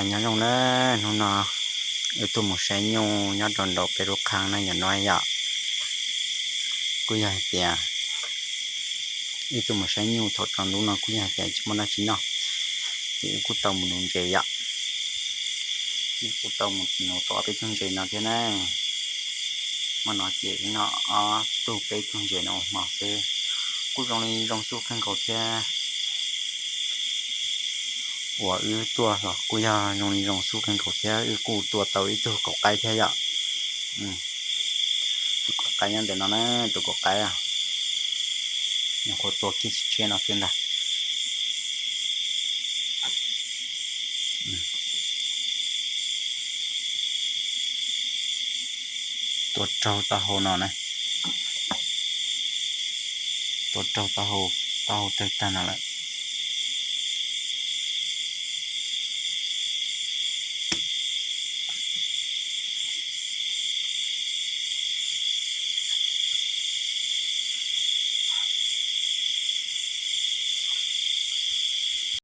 nhớ trong đó nó ở tôi một sáng nhau nhớ đòn đổไปรถค้างนั่นอย่าน้อยอย่ากูอยากเสียอีตัวmột sáng nhau thọ tròn đúng nóกูอยากเสียchứมันน่าชิ้นเนาะthìกูtao một nụ chơi ạกูtao một nụ taoไปchung chơi nó thế này mà nó chỉ nó tôiไปchung chơi nó mà sẽกูtrong số khăn cầu thế 我有多少กูอยาก用一种苏跟口贴กูตัวเตาอีตัวกอกไก่เทียตัวกอกไก่ยังเดี๋ยวนั้นตัวกอกไก่ยังคนตัวคิดเชื่อนะเพื่อนละตัวเจ้าตาโหนอนนะตัวเจ้าตาโหเต่าเต็มตานั่นแหละ